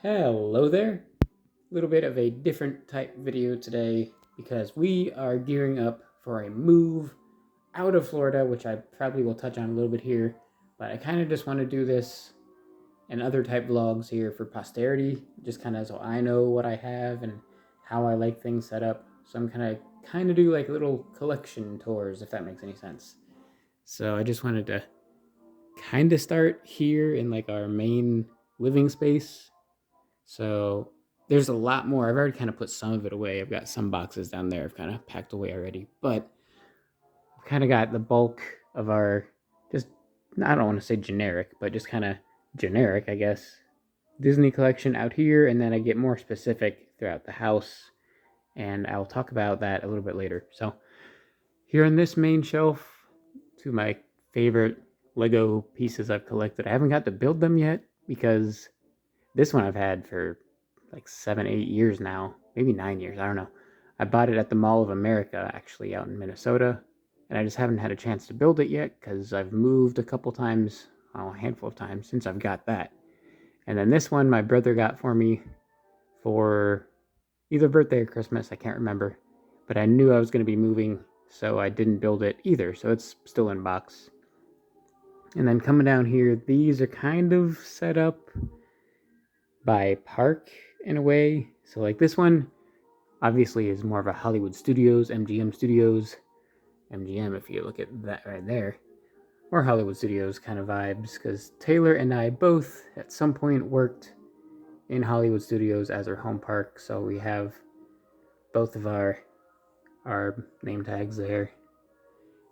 Hello there. A little bit of a different type video today because we are gearing up for a move out of Florida, which I probably will touch on a little bit here. But I kind of just want to do this and other type vlogs here for posterity, just kind of so I know what I have and how I like things set up. So I'm kind of do like little collection tours, if that makes any sense. So I just wanted to kind of start here in like our main living space. So there's a lot more. I've already kind of put some of it away. I've got some boxes down there I've kind of packed away already, but I've kind of got the bulk of our just, I don't want to say generic, but just kind of generic, I guess, Disney collection out here, and then I get more specific throughout the house, and I'll talk about that a little bit later. So here on this main shelf, two of my favorite Lego pieces I've collected. I haven't got to build them yet because this one I've had for like 7, 8 years now, maybe 9 years. I don't know. I bought it at the Mall of America, actually, out in Minnesota, and I just haven't had a chance to build it yet because I've moved a couple times, well, a handful of times since I've got that. And then this one my brother got for me for either birthday or Christmas, I can't remember. But I knew I was going to be moving, so I didn't build it either, so it's still in box. And then coming down here, these are kind of set up by park in a way. So like this one obviously is more of a Hollywood Studios, MGM Studios, MGM if you look at that right there, or Hollywood Studios kind of vibes, because Taylor and I both at some point worked in Hollywood Studios as our home park, so we have both of our name tags there.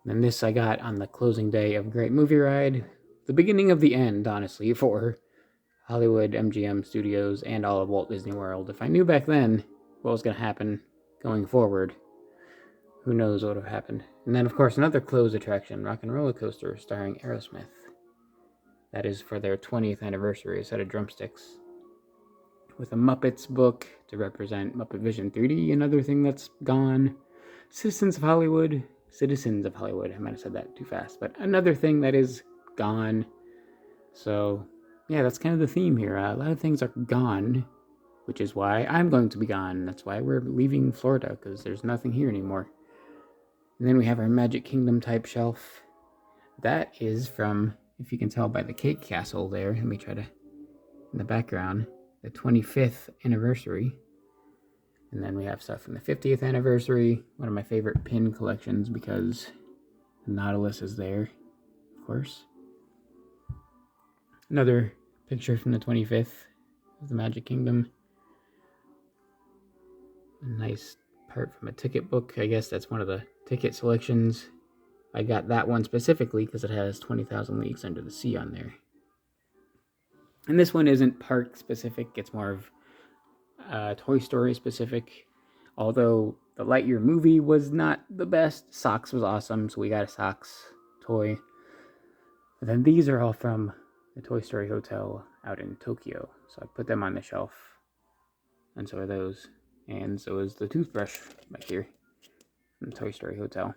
And this I got on the closing day of Great Movie Ride, the beginning of the end, honestly, for Hollywood, MGM Studios, and all of Walt Disney World. If I knew back then what was going to happen going forward, who knows what would have happened. And then, of course, another closed attraction, Rock and Roller Coaster, starring Aerosmith. That is for their 20th anniversary, a set of drumsticks. With a Muppets book to represent Muppet Vision 3D, another thing that's gone. Citizens of Hollywood, I might have said that too fast, but another thing that is gone. So, yeah, that's kind of the theme here. A lot of things are gone, which is why I'm going to be gone. That's why we're leaving Florida, because there's nothing here anymore. And then we have our Magic Kingdom type shelf. That is from, if you can tell by the cake castle there, let me try to, in the background, the 25th anniversary. And then we have stuff from the 50th anniversary, one of my favorite pin collections because the Nautilus is there, of course. Another picture from the 25th of the Magic Kingdom. A nice part from a ticket book. I guess that's one of the ticket selections. I got that one specifically because it has 20,000 Leagues Under the Sea on there. And this one isn't park specific, it's more of Toy Story specific. Although the Lightyear movie was not the best, Socks was awesome, so we got a Socks toy. And then these are all from the Toy Story Hotel out in Tokyo, so I put them on the shelf. And so are those. And so is the toothbrush back here from the Toy Story Hotel.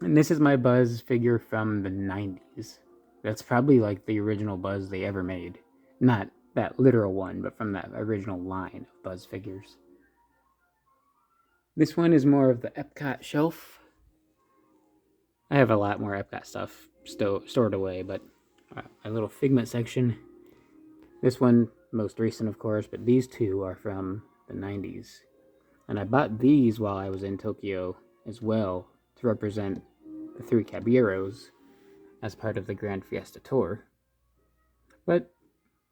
And this is my Buzz figure from the 90s. That's probably like the original Buzz they ever made. Not that literal one, but from that original line of Buzz figures. This one is more of the Epcot shelf. I have a lot more Epcot stuff stored away, but my little Figment section. This one, most recent of course, but these two are from the 90s. And I bought these while I was in Tokyo as well to represent the Three Caballeros as part of the Grand Fiesta Tour. But,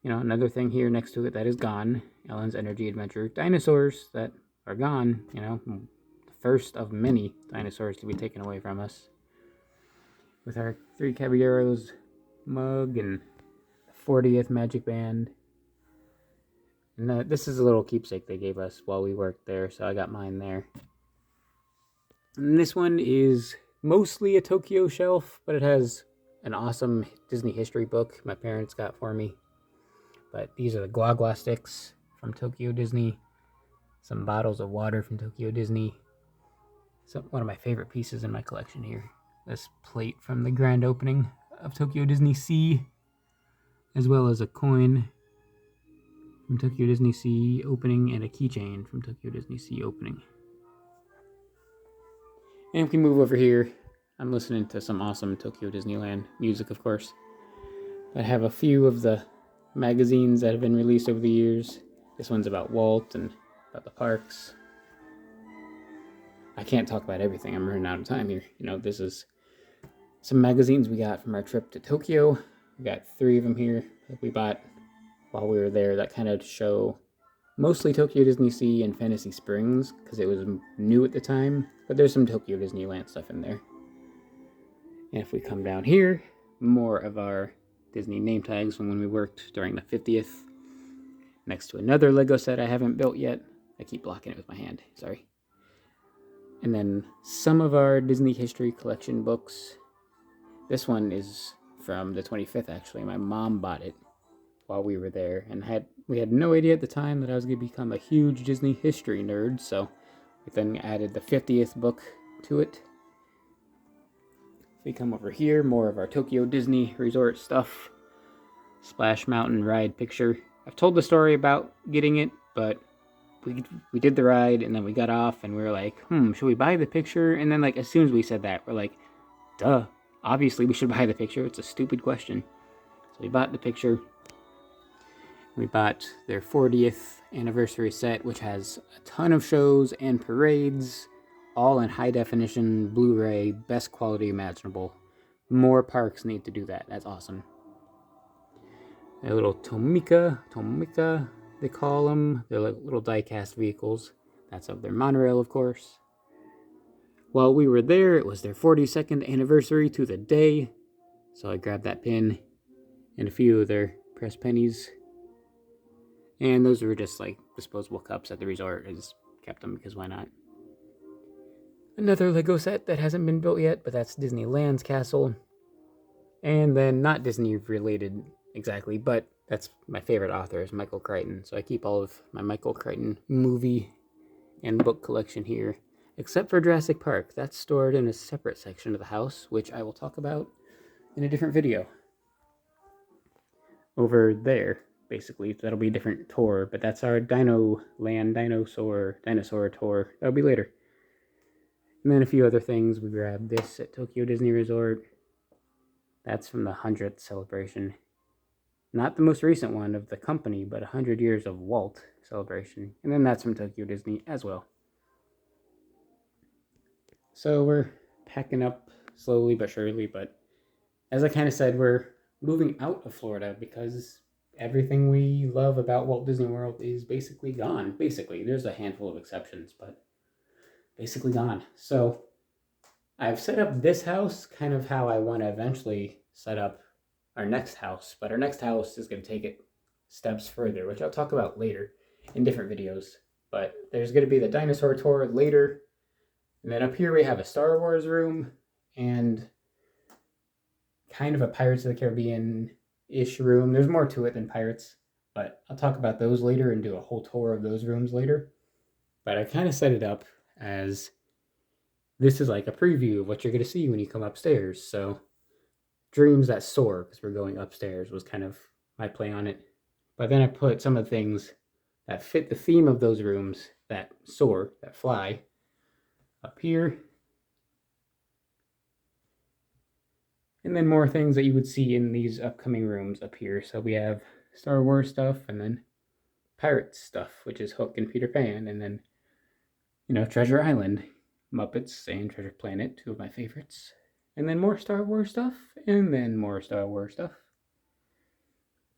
you know, another thing here next to it that is gone, Ellen's Energy Adventure dinosaurs that are gone, you know, the first of many dinosaurs to be taken away from us. With our Three Caballeros mug and the 40th Magic Band. And this is a little keepsake they gave us while we worked there, so I got mine there. And this one is mostly a Tokyo shelf, but it has an awesome Disney history book my parents got for me. But these are the Gua Gua sticks from Tokyo Disney. Some bottles of water from Tokyo Disney. So one of my favorite pieces in my collection here. This plate from the grand opening of Tokyo Disney Sea, as well as a coin from Tokyo Disney Sea opening and a keychain from Tokyo Disney Sea opening. And if we move over here, I'm listening to some awesome Tokyo Disneyland music, of course. I have a few of the magazines that have been released over the years. This one's about Walt and about the parks. I can't talk about everything. I'm running out of time here. This is some magazines we got from our trip to Tokyo. We got 3 of them here that we bought while we were there that kind of show mostly Tokyo Disney Sea and Fantasy Springs because it was new at the time, but there's some Tokyo Disneyland stuff in there. And if we come down here, more of our Disney name tags from when we worked during the 50th. Next to another Lego set I haven't built yet. I keep blocking it with my hand, sorry. And then some of our Disney History Collection books. This one is from the 25th, actually. My mom bought it while we were there, and we had no idea at the time that I was going to become a huge Disney history nerd, so we then added the 50th book to it. If we come over here, more of our Tokyo Disney Resort stuff. Splash Mountain ride picture. I've told the story about getting it, but we did the ride, and then we got off, and we were like, should we buy the picture? And then, as soon as we said that, we're like, duh, obviously we should buy the picture. It's a stupid question. So we bought the picture. We bought their 40th anniversary set, which has a ton of shows and parades, all in high definition Blu-ray, best quality imaginable. More parks need to do that. That's awesome. A little Tomika, they call them. They're like little die-cast vehicles. That's of their monorail, of course. While we were there, it was their 42nd anniversary to the day. So I grabbed that pin and a few of their press pennies. And those were just disposable cups at the resort. I just kept them because why not? Another Lego set that hasn't been built yet, but that's Disneyland's castle. And then not Disney related exactly, but that's my favorite author is Michael Crichton. So I keep all of my Michael Crichton movie and book collection here, except for Jurassic Park. That's stored in a separate section of the house, which I will talk about in a different video. Over there, basically, that'll be a different tour, but that's our dinosaur tour. That'll be later. And then a few other things. We grabbed this at Tokyo Disney Resort. That's from the 100th celebration. Not the most recent one of the company, but 100 years of Walt celebration. And then that's from Tokyo Disney as well. So we're packing up slowly but surely, but as I kind of said, we're moving out of Florida because everything we love about Walt Disney World is basically gone. Basically, there's a handful of exceptions, but basically gone. So I've set up this house kind of how I want to eventually set up our next house, but our next house is going to take it steps further, which I'll talk about later in different videos. But there's going to be the dinosaur tour later, and then up here we have a Star Wars room and kind of a Pirates of the Caribbean-ish room. There's more to it than Pirates, but I'll talk about those later and do a whole tour of those rooms later. But I kind of set it up as this is like a preview of what you're going to see when you come upstairs. So Dreams That Soar, because we're going upstairs, was kind of my play on it. But then I put some of the things that fit the theme of those rooms that soar, that fly, up here. And then more things that you would see in these upcoming rooms up here. So we have Star Wars stuff, and then Pirates stuff, which is Hook and Peter Pan, and then, Treasure Island, Muppets, and Treasure Planet, 2 of my favorites. And then more Star Wars stuff, and then more Star Wars stuff.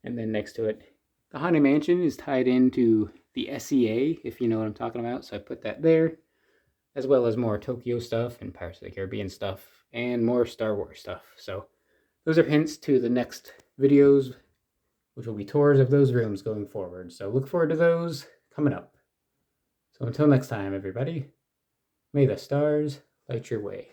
And then next to it, the Haunted Mansion is tied into the SEA, if you know what I'm talking about. So I put that there, as well as more Tokyo stuff and Pirates of the Caribbean stuff, and more Star Wars stuff. So those are hints to the next videos, which will be tours of those rooms going forward. So look forward to those coming up. So until next time, everybody, may the stars light your way.